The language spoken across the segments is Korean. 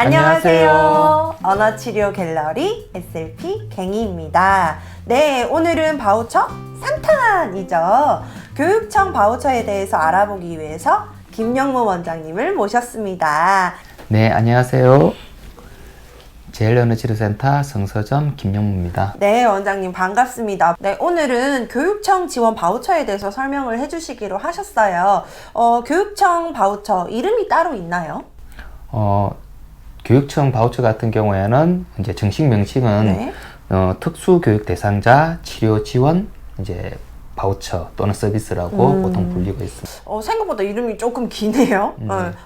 안녕하세요. 언어치료 갤러리 SLP 갱이입니다. 네, 오늘은 바우처 3탄이죠. 교육청 바우처에 대해서 알아보기 위해서 김영무 원장님을 모셨습니다. 네, 안녕하세요. 제일언어치료센터 성서점 김영무입니다. 네, 원장님 반갑습니다. 네, 오늘은 교육청 지원 바우처에 대해서 설명을 해주시기로 하셨어요. 교육청 바우처 이름이 따로 있나요? 교육청 바우처 같은 경우에는 이제 정식 명칭은 네. 특수교육 대상자 치료 지원 이제 바우처 또는 서비스라고 보통 불리고 있습니다. 생각보다 이름이 조금 기네요.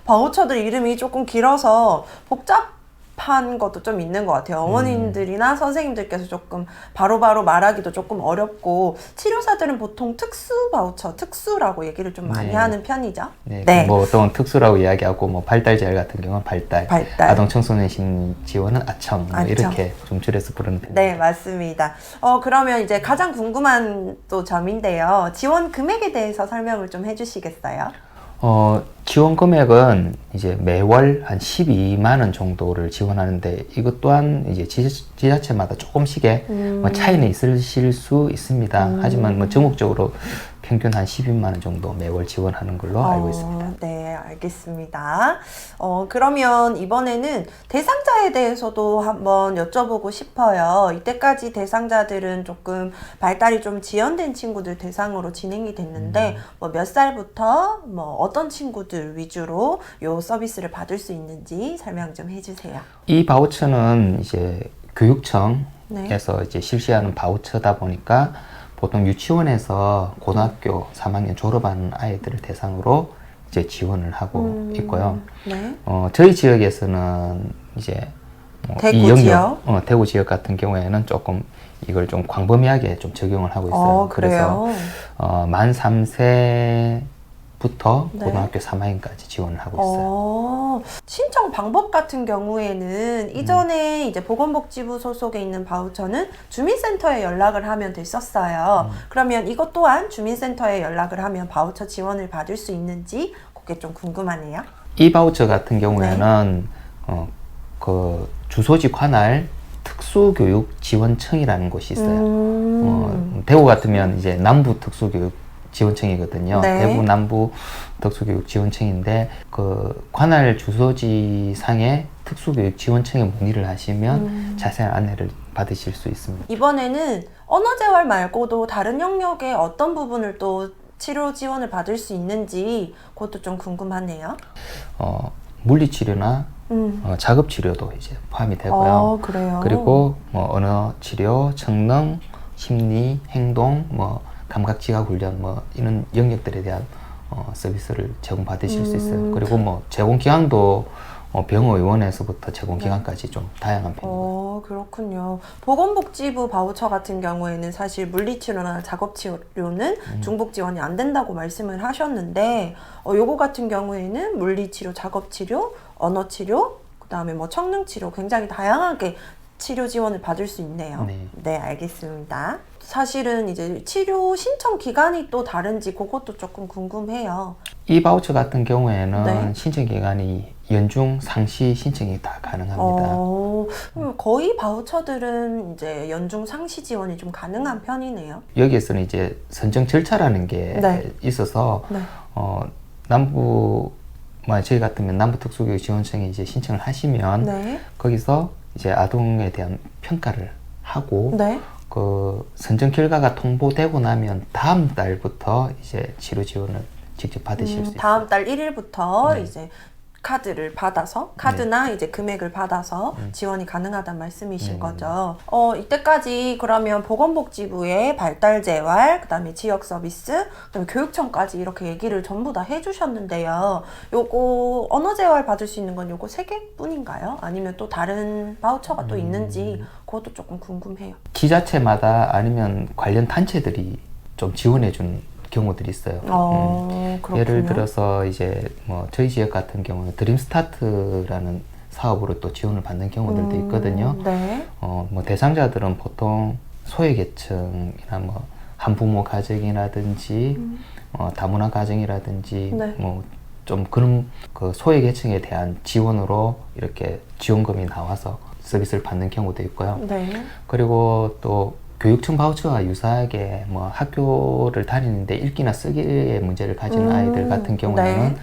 바우처들 이름이 조금 길어서 복잡한 것도 좀 있는 것 같아요. 어머님들이나 선생님들께서 조금 바로바로 말하기도 조금 어렵고, 치료사들은 보통 특수 바우처, 특수라고 얘기를 좀 많이 하는 편이죠. 네. 뭐 어떤 특수라고 이야기하고 뭐 발달 재활 같은 경우는 발달. 아동 청소년 심 지원은 아청, 뭐 이렇게 좀 줄여서 부르는 편입니다. 네, 맞습니다. 그러면 이제 가장 궁금한 또 점인데요. 지원 금액에 대해서 설명을 좀 해주시겠어요? 지원 금액은 이제 매월 한 12만 원 정도를 지원하는데, 이것 또한 이제 지자체마다 조금씩의 차이는 있으실 수 있습니다. 하지만 뭐 전국적으로 평균 한 12만 원 정도 매월 지원하는 걸로 알고 있습니다. 네, 알겠습니다. 그러면 이번에는 대상자에 대해서도 한번 여쭤보고 싶어요. 이때까지 대상자들은 조금 발달이 좀 지연된 친구들 대상으로 진행이 됐는데, 뭐 몇 살부터 뭐 어떤 친구들 위주로 요 서비스를 받을 수 있는지 설명 좀 해주세요. 이 바우처는 이제 교육청에서 이제 실시하는 바우처다 보니까 보통 유치원에서 고등학교 3학년 졸업하는 아이들을 대상으로 이제 지원을 하고 있고요. 네. 저희 지역에서는 이제 대구 지역? 대구 지역 같은 경우에는 조금 이걸 좀 광범위하게 좀 적용을 하고 있어요. 그래요? 그래서 만 3세부터 고등학교 3학년까지 지원을 하고 있어요. 신청 방법 같은 경우에는 이전에 이제 보건복지부 소속에 있는 바우처는 주민센터에 연락을 하면 됐었어요. 그러면 이것 또한 주민센터에 연락을 하면 바우처 지원을 받을 수 있는지 그게 좀 궁금하네요. 이 바우처 같은 경우에는 그 주소지 관할 특수교육지원청이라는 곳이 있어요. 대구 같으면 이제 남부특수교육지원청이거든요. 대구 남부 특수교육지원청인데, 그 관할 주소지상에 특수교육지원청에 문의를 하시면 자세한 안내를 받으실 수 있습니다. 이번에는 언어재활 말고도 다른 영역의 어떤 부분을 또 치료 지원을 받을 수 있는지 그것도 좀 궁금하네요. 물리치료나 작업치료도 이제 포함이 되고요. 그래요? 그리고 뭐 언어치료, 청능, 심리, 행동, 뭐 감각지각 훈련, 뭐 이런 영역들에 대한 서비스를 제공받으실 수 있어요. 그리고 뭐 제공기간도 병의원에서부터 제공기간까지 좀 다양한 편입니다. 그렇군요. 보건복지부 바우처 같은 경우에는 사실 물리치료나 작업치료는 중복 지원이 안 된다고 말씀을 하셨는데, 요거 같은 경우에는 물리치료, 작업치료, 언어치료, 그 다음에 뭐 청능치료 굉장히 다양하게 치료 지원을 받을 수 있네요. 네, 알겠습니다. 사실은 이제 치료 신청 기간이 또 다른지 그것도 조금 궁금해요. 이 바우처 같은 경우에는 신청 기간이 연중 상시 신청이 다 가능합니다. 거의 바우처들은 이제 연중 상시 지원이 좀 가능한 편이네요. 여기에서는 이제 선정 절차라는 게 있어서 저희 같으면 남부특수교육지원청에 이제 신청을 하시면 거기서 이제 아동에 대한 평가를 하고 그 선정 결과가 통보되고 나면 다음 달부터 이제 치료 지원을 직접 받으실 수 있어요. 다음 달 1일부터 이제 카드를 받아서 카드나 이제 금액을 받아서 지원이 가능하다는 말씀이신 거죠. 이때까지 그러면 보건복지부의 발달재활, 그다음에 지역 서비스, 그다음에 교육청까지 이렇게 얘기를 전부 다 해주셨는데요. 요거 언어재활 받을 수 있는 건 요거 3개뿐인가요? 아니면 또 다른 바우처가 또 있는지 그것도 조금 궁금해요. 지자체마다 아니면 관련 단체들이 좀 지원해준 경우들이 있어요. 예를 들어서 이제 뭐 저희 지역 같은 경우는 드림스타트라는 사업으로 또 지원을 받는 경우들도 있거든요. 뭐 대상자들은 보통 소외계층이나 뭐 한부모 가정이라든지 다문화 가정이라든지 뭐 좀 그런 그 소외계층에 대한 지원으로 이렇게 지원금이 나와서 서비스를 받는 경우도 있고요. 네. 그리고 또 교육청 바우처와 유사하게 뭐 학교를 다니는데 읽기나 쓰기의 문제를 가진 아이들 같은 경우에는 네.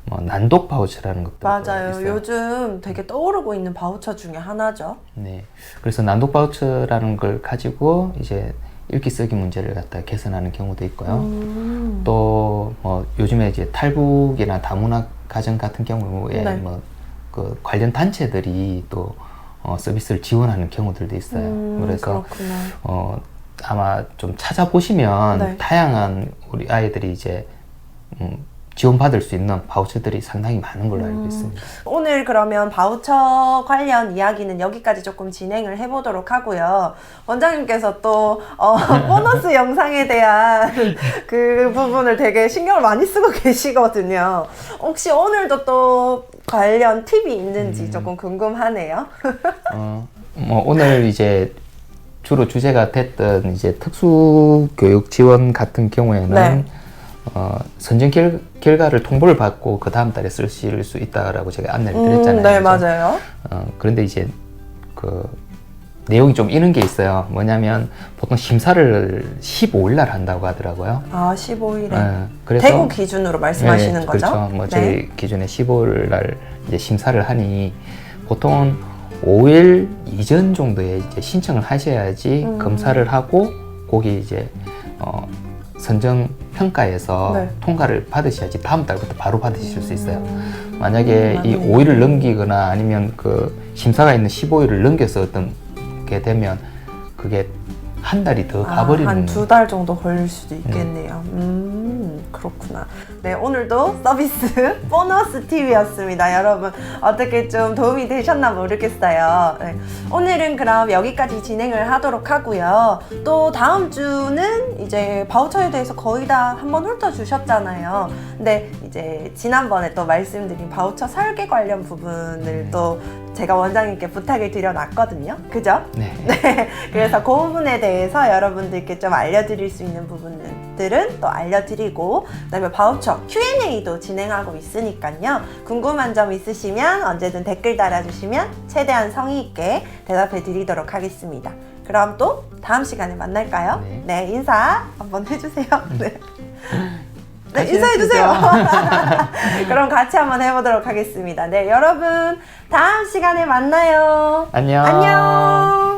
뭐 난독 바우처라는 것도 맞아요. 있어요. 요즘 되게 떠오르고 있는 바우처 중에 하나죠. 네. 그래서 난독 바우처라는 걸 가지고 이제 읽기 쓰기 문제를 갖다 개선하는 경우도 있고요. 또 뭐 요즘에 이제 탈북이나 다문화 가정 같은 경우에 네. 뭐 그 관련 단체들이 또 서비스를 지원하는 경우들도 있어요. 그래서 그렇구나. 아마 좀 찾아보시면 네. 다양한 우리 아이들이 이제 지원받을 수 있는 바우처들이 상당히 많은 걸로 알고 있습니다. 오늘 그러면 바우처 관련 이야기는 여기까지 조금 진행을 해보도록 하고요. 원장님께서 또 보너스 영상에 대한 그 부분을 되게 신경을 많이 쓰고 계시거든요. 혹시 오늘도 또 관련 팁이 있는지 조금 궁금하네요. 뭐 오늘 이제 주로 주제가 됐던 이제 특수교육 지원 같은 경우에는 네. 선정 결과를 통보를 받고 그 다음 달에 쓰실 수 있다라고 제가 안내를 드렸잖아요. 네, 그죠? 맞아요. 그런데 이제 그 내용이 좀 이런 게 있어요. 뭐냐면 보통 심사를 15일 날 한다고 하더라고요. 아, 15일에. 그래서 대구 기준으로 말씀하시는 네, 거죠? 그렇죠. 뭐 네. 저희 기준에 15일 날 이제 심사를 하니 보통은 5일 이전 정도에 이제 신청을 하셔야지 검사를 하고 거기 이제 선정 평가에서 네. 통과를 받으셔야지 다음 달부터 바로 받으실 수 있어요. 만약에 이 맞네. 5일을 넘기거나 아니면 그 심사가 있는 15일을 넘겨서 어떤 게 되면 그게 한 달이 더 가버리는. 한 2달 정도 걸릴 수도 있겠네요. 그렇구나. 네, 오늘도 서비스 보너스 팁이었습니다. 여러분, 어떻게 좀 도움이 되셨나 모르겠어요. 네, 오늘은 그럼 여기까지 진행을 하도록 하고요. 또 다음 주는 이제 바우처에 대해서 거의 다 한번 훑어주셨잖아요. 근데 이제 지난번에 또 말씀드린 바우처 설계 관련 부분을 또 제가 원장님께 부탁을 드려놨거든요. 그죠? 네. 네. 그래서 그 부분에 대해서 여러분들께 좀 알려드릴 수 있는 부분들은 또 알려드리고, 그다음에 바우처 Q&A도 진행하고 있으니까요. 궁금한 점 있으시면 언제든 댓글 달아주시면 최대한 성의 있게 대답해 드리도록 하겠습니다. 그럼 또 다음 시간에 만날까요? 네, 인사 한번 해주세요. 네. 네, 인사해주세요. 그럼 같이 한번 해보도록 하겠습니다. 네, 여러분, 다음 시간에 만나요. 안녕. 안녕.